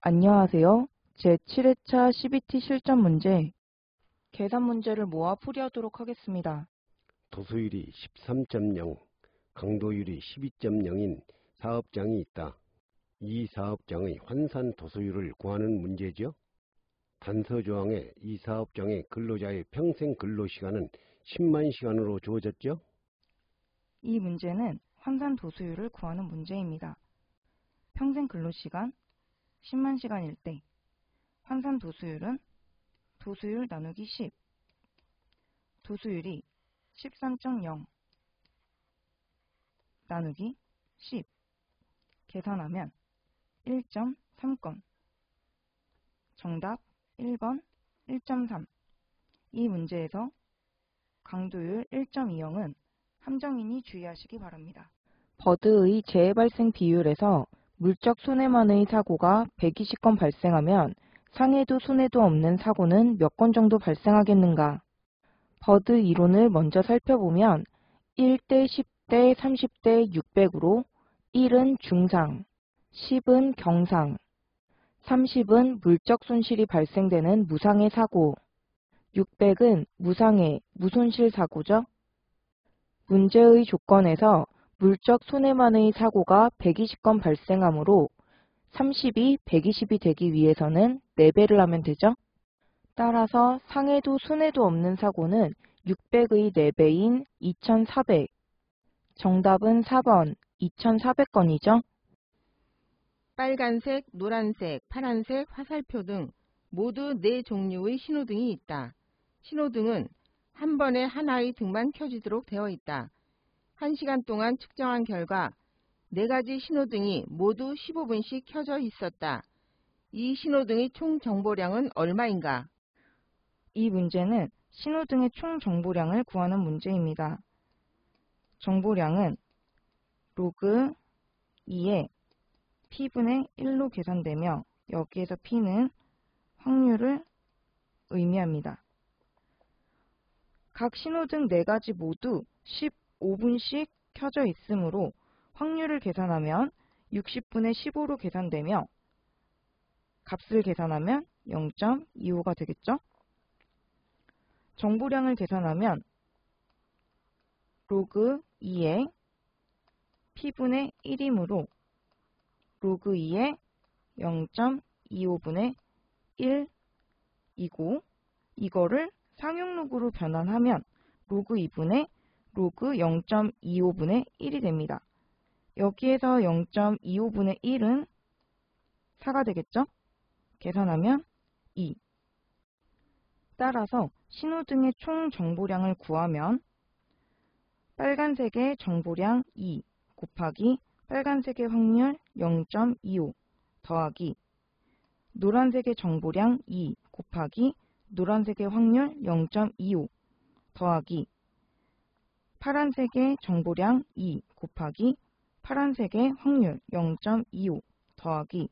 안녕하세요. 제7회차 CBT 실전 문제, 계산 문제를 모아 풀이하도록 하겠습니다. 도수율이 13.0, 강도율이 12.0인 사업장이 있다. 이 사업장의 환산 도수율을 구하는 문제죠. 단서조항에 이 사업장의 근로자의 평생 근로시간은 10만 시간으로 주어졌죠. 이 문제는 환산 도수율을 구하는 문제입니다. 평생 근로시간 10만 시간일 때 환산 도수율은 도수율 나누기 10, 도수율이 13.0 나누기 10 계산하면 1.3건. 정답 1번 1.3. 이 문제에서 강도율 1.20은 함정이니 주의하시기 바랍니다. 버드의 재해 발생 비율에서 물적 손해만의 사고가 120건 발생하면 상해도 손해도 없는 사고는 몇 건 정도 발생하겠는가? 버드 이론을 먼저 살펴보면 1대 10대 30대 600으로 1은 중상, 10은 경상, 30은 물적 손실이 발생되는 무상해 사고, 600은 무상해, 무손실 사고죠. 문제의 조건에서 물적 손해만의 사고가 120건 발생하므로 30이 120이 되기 위해서는 4배를 하면 되죠. 따라서 상해도 손해도 없는 사고는 600의 4배인 2400. 정답은 4번 2400건이죠. 빨간색, 노란색, 파란색, 화살표 등 모두 4종류의 신호등이 있다. 신호등은 한 번에 하나의 등만 켜지도록 되어 있다. 1시간 동안 측정한 결과 4가지 신호등이 모두 15분씩 켜져 있었다. 이 신호등의 총 정보량은 얼마인가? 이 문제는 신호등의 총 정보량을 구하는 문제입니다. 정보량은 로그 2에 P분의 1로 계산되며 여기에서 P는 확률을 의미합니다. 각 신호등 4가지 모두 15분씩 켜져 있으므로 확률을 계산하면 60분의 15로 계산되며 값을 계산하면 0.25가 되겠죠? 정보량을 계산하면 로그 2에 P분의 1이므로 로그 2에 0.25분의 1이고 이거를 상용로그로 변환하면 로그 2분의 로그 0.25분의 1이 됩니다. 여기에서 0.25분의 1은 4가 되겠죠? 계산하면 2. 따라서 신호등의 총 정보량을 구하면 빨간색의 정보량 2 곱하기 빨간색의 확률 0.25 더하기 노란색의 정보량 2 곱하기 노란색의 확률 0.25 더하기 파란색의 정보량 2 곱하기 파란색의 확률 0.25 더하기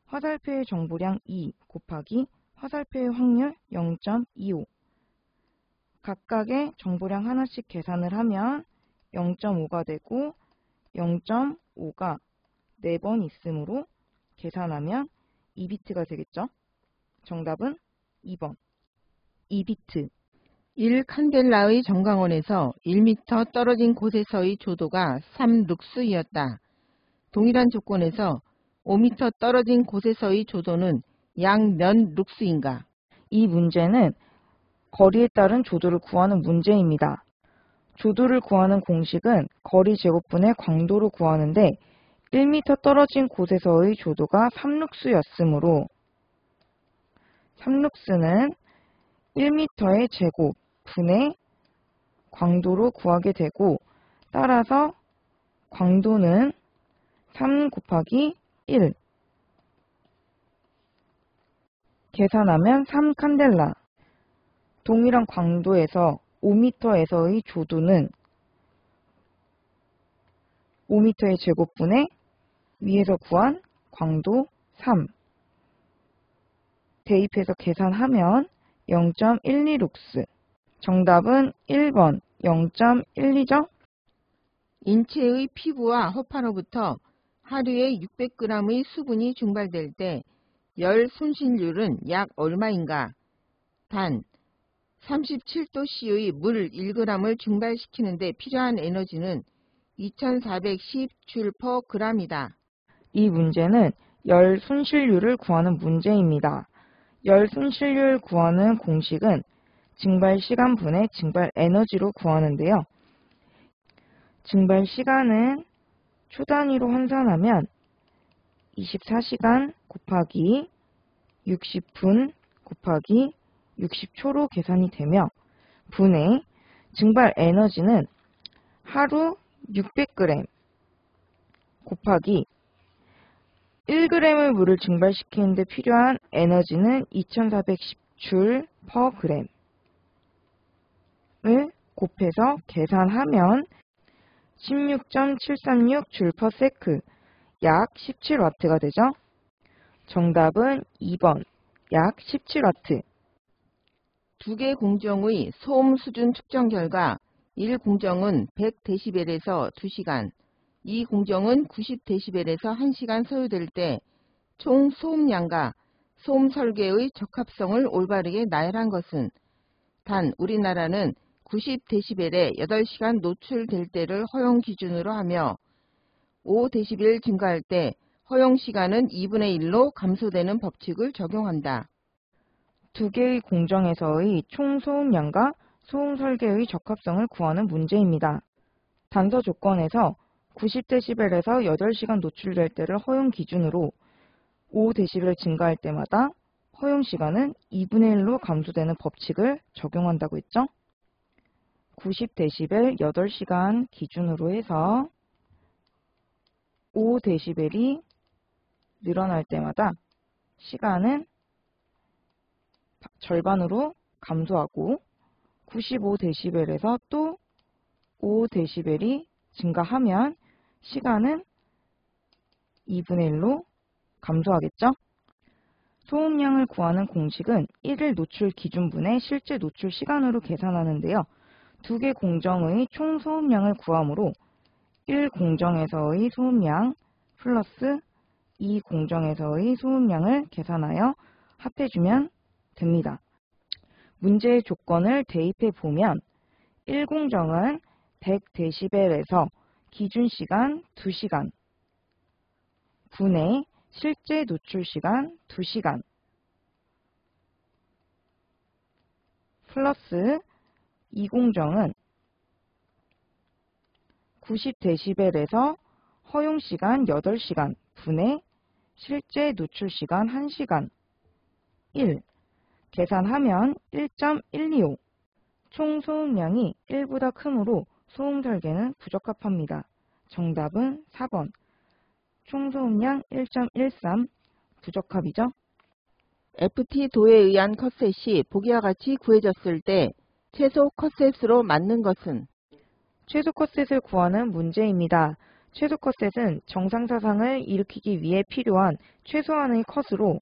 화살표의 정보량 2 곱하기 화살표의 확률 0.25 각각의 정보량 하나씩 계산을 하면 0.5가 되고 0.5가 4번 있으므로 계산하면 2비트가 되겠죠? 정답은 2번 2비트. 1칸델라의 정광원에서 1m 떨어진 곳에서의 조도가 3룩스이었다. 동일한 조건에서 5m 떨어진 곳에서의 조도는 약 몇 룩스인가? 이 문제는 거리에 따른 조도를 구하는 문제입니다. 조도를 구하는 공식은 거리 제곱분의 광도로 구하는데 1m 떨어진 곳에서의 조도가 3룩스였으므로 3룩스는 1m의 제곱분의 광도로 구하게 되고 따라서 광도는 3 곱하기 1 계산하면 3칸델라. 동일한 광도에서 5m에서의 조도는 5m의 제곱분의 위에서 구한 광도 3 대입해서 계산하면 0.12룩스. 정답은 1번 0.12죠? 인체의 피부와 허파로부터 하루에 600g의 수분이 증발될 때 열 손실률은 약 얼마인가? 단 37도씨의 물 1g을 증발시키는 데 필요한 에너지는 2410J/g이다. 이 문제는 열 손실률을 구하는 문제입니다. 열 손실률 구하는 공식은 증발 시간 분의 증발 에너지로 구하는데요. 증발 시간은 초 단위로 환산하면 24시간 곱하기 60분 곱하기 60초로 계산이 되며 분의 증발 에너지는 하루 600g 곱하기 1g의 물을 증발시키는 데 필요한 에너지는 2410J/g을 곱해서 계산하면 16.736J/s 약 17W가 되죠. 정답은 2번 약 17W. 두 개 공정의 소음 수준 측정 결과 1공정은 100dB에서 2시간, 2공정은 90dB에서 1시간 소요될 때 총 소음량과 소음 설계의 적합성을 올바르게 나열한 것은 단 우리나라는 90dB에 8시간 노출될 때를 허용 기준으로 하며 5dB 증가할 때 허용 시간은 2분의 1로 감소되는 법칙을 적용한다. 두 개의 공정에서의 총 소음량과 소음 설계의 적합성을 구하는 문제입니다. 단서 조건에서 90dB에서 8시간 노출될 때를 허용 기준으로 5dB 증가할 때마다 허용 시간은 2분의 1로 감소되는 법칙을 적용한다고 했죠. 90dB 8시간 기준으로 해서 5dB이 늘어날 때마다 시간은 절반으로 감소하고 95dB에서 또 5dB이 증가하면 시간은 2분의 1로 감소하겠죠? 소음량을 구하는 공식은 1일 노출 기준분의 실제 노출 시간으로 계산하는데요. 두 개 공정의 총 소음량을 구하므로 1공정에서의 소음량 플러스 2공정에서의 소음량을 계산하여 합해주면 됩니다. 문제의 조건을 대입해 보면 1공정은 100dB에서 기준시간 2시간 분의 실제 노출시간 2시간 플러스 2공정은 90dB에서 허용시간 8시간 분의 실제 노출시간 1시간 1 계산하면 1.125 총 소음량이 1보다 크므로 소음 설계는 부적합합니다. 정답은 4번 총 소음량 1.13 부적합이죠. FT도에 의한 컷셋이 보기와 같이 구해졌을 때 최소 컷셋으로 맞는 것은 최소 컷셋을 구하는 문제입니다. 최소 컷셋은 정상사상을 일으키기 위해 필요한 최소한의 컷으로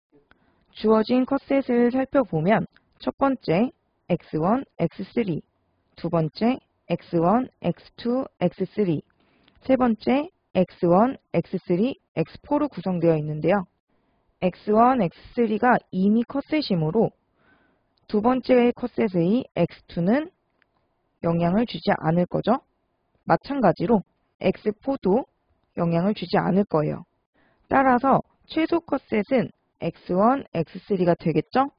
주어진 컷셋을 살펴보면 첫 번째 x1, x3, 두 번째 x1, x2, x3, 세 번째 x1, x3, x4로 구성되어 있는데요. x1, x3가 이미 컷셋이므로 두 번째 컷셋의 x2는 영향을 주지 않을 거죠. 마찬가지로 x4도 영향을 주지 않을 거예요. 따라서 최소 컷셋은 x1, x3가 되겠죠?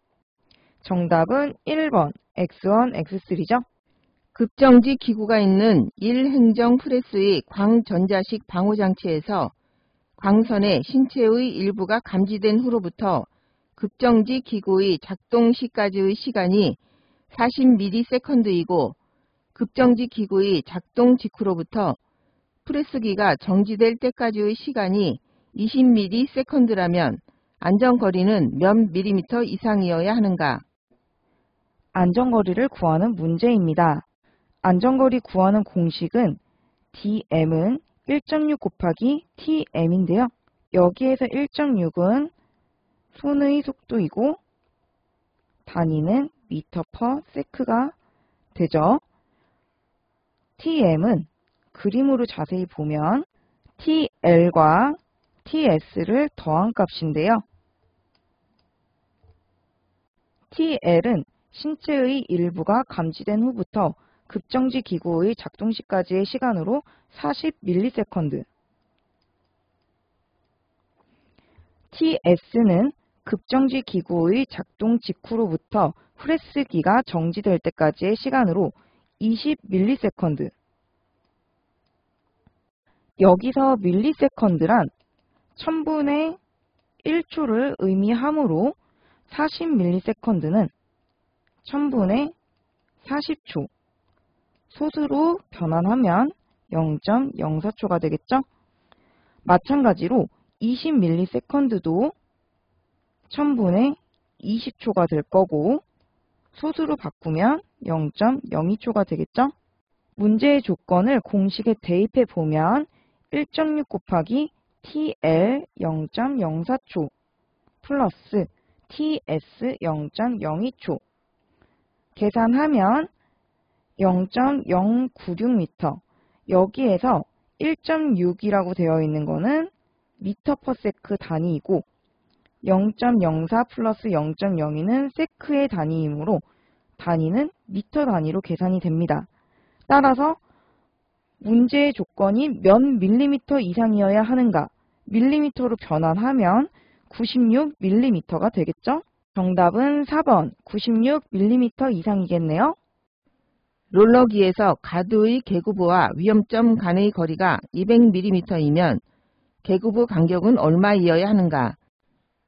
정답은 1번 x1, x3죠? 급정지 기구가 있는 1행정 프레스의 광전자식 방호장치에서 광선의 신체의 일부가 감지된 후로부터 급정지 기구의 작동 시까지의 시간이 40ms이고 급정지 기구의 작동 직후로부터 프레스기가 정지될 때까지의 시간이 20ms라면 안전거리는 몇 밀리미터 이상이어야 하는가? 안전거리를 구하는 문제입니다. 안전거리 구하는 공식은 dm은 1.6 곱하기 tm인데요. 여기에서 1.6은 손의 속도이고 단위는 m/s가 되죠. tm은 그림으로 자세히 보면 tl과 TS를 더한 값인데요. TL은 신체의 일부가 감지된 후부터 급정지 기구의 작동 시까지의 시간으로 40ms. TS는 급정지 기구의 작동 직후로부터 프레스기가 정지될 때까지의 시간으로 20ms. 여기서 밀리세컨드란 1000분의 1초를 의미하므로 40ms는 1000분의 40초. 소수로 변환하면 0.04초가 되겠죠? 마찬가지로 20ms도 1000분의 20초가 될 거고 소수로 바꾸면 0.02초가 되겠죠? 문제의 조건을 공식에 대입해 보면 1.6 곱하기 TL 0.04초 플러스 TS 0.02초 계산하면 0.096m. 여기에서 1.6이라고 되어 있는 거는 미터 퍼 세크 단위이고 0.04 플러스 0.02는 세크의 단위이므로 단위는 미터 단위로 계산이 됩니다. 따라서 문제의 조건이 몇 밀리미터 이상이어야 하는가? 밀리미터로 변환하면 96mm가 되겠죠? 정답은 4번 96mm 이상이겠네요. 롤러기에서 가드의 개구부와 위험점 간의 거리가 200mm이면 개구부 간격은 얼마이어야 하는가?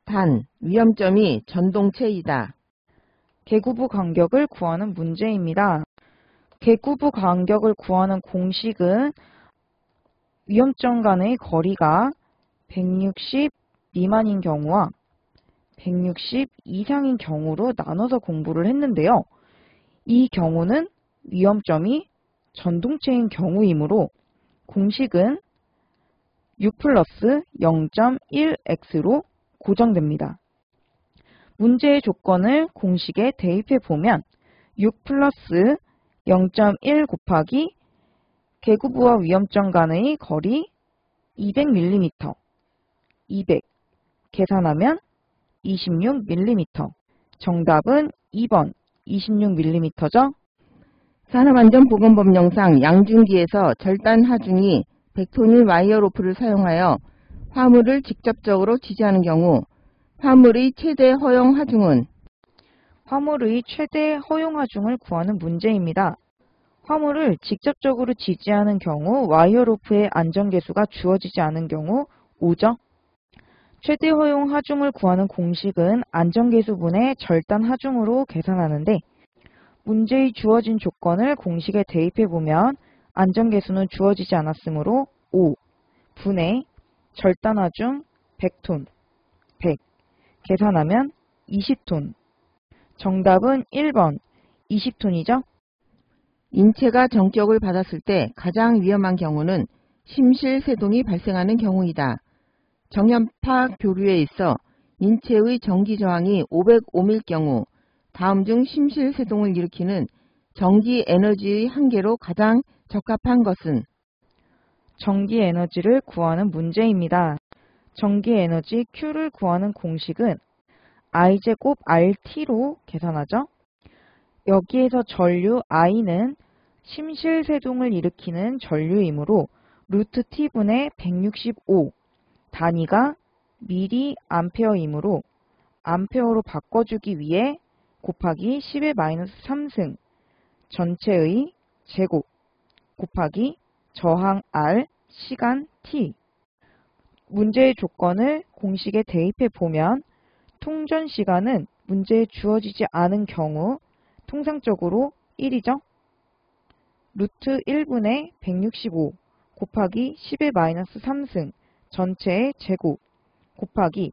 단, 위험점이 전동체이다. 개구부 간격을 구하는 문제입니다. 개구부 간격을 구하는 공식은 위험점 간의 거리가 160 미만인 경우와 160 이상인 경우로 나눠서 공부를 했는데요. 이 경우는 위험점이 전동체인 경우이므로 공식은 U 플러스 0.1x로 고정됩니다. 문제의 조건을 공식에 대입해 보면 U 플러스 0.1 곱하기 개구부와 위험점 간의 거리 200mm, 200 계산하면 26mm. 정답은 2번 26mm죠. 산업안전보건법령상 양중기에서 절단 하중이 100톤인 와이어 로프를 사용하여 화물을 직접적으로 지지하는 경우 화물의 최대 허용 하중은? 화물의 최대 허용 하중을 구하는 문제입니다. 화물을 직접적으로 지지하는 경우 와이어 로프의 안전계수가 주어지지 않은 경우 5죠. 최대 허용 하중을 구하는 공식은 안전계수분의 절단 하중으로 계산하는데 문제의 주어진 조건을 공식에 대입해보면 안전계수는 주어지지 않았으므로 5 분의 절단 하중 100톤 100 계산하면 20톤. 정답은 1번 20톤이죠. 인체가 전격을 받았을 때 가장 위험한 경우는 심실세동이 발생하는 경우이다. 정연파 교류에 있어 인체의 전기 저항이 505일 경우 다음 중 심실세동을 일으키는 전기 에너지의 한계로 가장 적합한 것은? 전기 에너지를 구하는 문제입니다. 전기 에너지 Q를 구하는 공식은 I제곱 RT로 계산하죠. 여기에서 전류 I는 심실세동을 일으키는 전류이므로 루트 T분의 165 단위가 mA이므로 암페어로 바꿔주기 위해 곱하기 10의 마이너스 3승 전체의 제곱 곱하기 저항 R 시간 T. 문제의 조건을 공식에 대입해 보면 통전 시간은 문제에 주어지지 않은 경우 통상적으로 1이죠. 루트 1분의 165 곱하기 10의 마이너스 3승 전체의 제곱 곱하기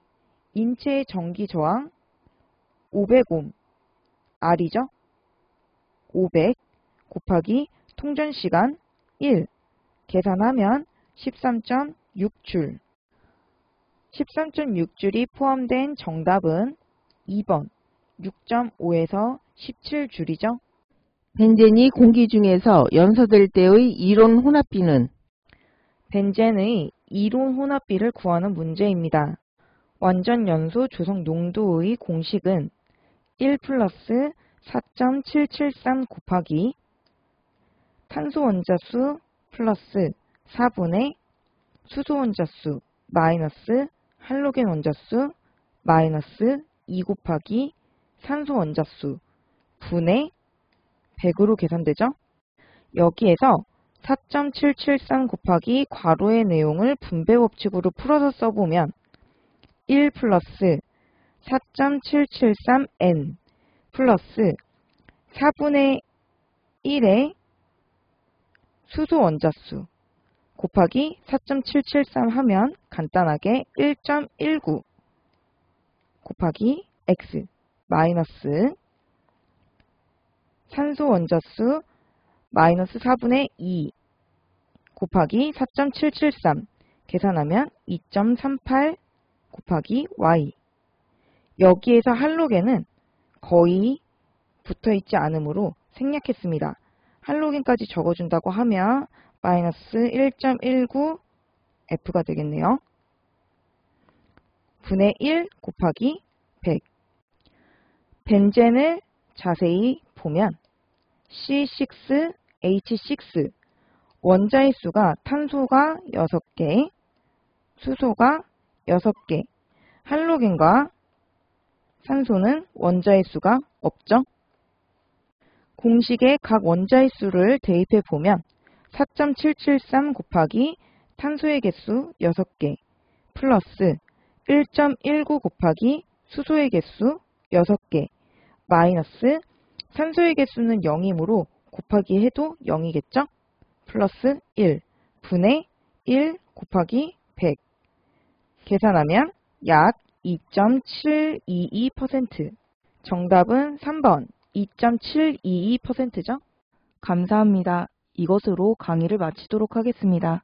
인체의 전기 저항 500옴 R이죠. 500 곱하기 통전 시간 1 계산하면 13.6줄. 13.6줄이 포함된 정답은 2번 6.5에서 17줄이죠. 벤젠이 공기 중에서 연소될 때의 이론 혼합비는? 벤젠의 이론 혼합비를 구하는 문제입니다. 완전 연소 조성 농도의 공식은 1 플러스 4.773 곱하기 탄소 원자수 플러스 4분의 수소 원자수 마이너스 할로겐 원자수 마이너스 2 곱하기 산소 원자수 분의 100으로 계산되죠? 여기에서 4.773 곱하기 괄호의 내용을 분배 법칙으로 풀어서 써보면 1 플러스 4.773n 플러스 4분의 1의 수소 원자수 곱하기 4.773 하면 간단하게 1.19 곱하기 x 마이너스 산소 원자수 마이너스 4분의 2 곱하기 4.773 계산하면 2.38 곱하기 y. 여기에서 할로겐은 거의 붙어있지 않으므로 생략했습니다. 할로겐까지 적어준다고 하면 마이너스 1.19 F가 되겠네요. 분의 1 곱하기 100. 벤젠을 자세히 보면 C6H6 원자의 수가 탄소가 6개, 수소가 6개, 할로겐과 산소는 원자의 수가 없죠. 공식에 각 원자의 수를 대입해 보면 4.773 곱하기 탄소의 개수 6개 플러스 1.19 곱하기 수소의 개수 6개 마이너스 산소의 개수는 0이므로 곱하기 해도 0이겠죠? 플러스 1 분의 1 곱하기 100 계산하면 약 2.722%. 정답은 3번 2.722%죠? 감사합니다. 이것으로 강의를 마치도록 하겠습니다.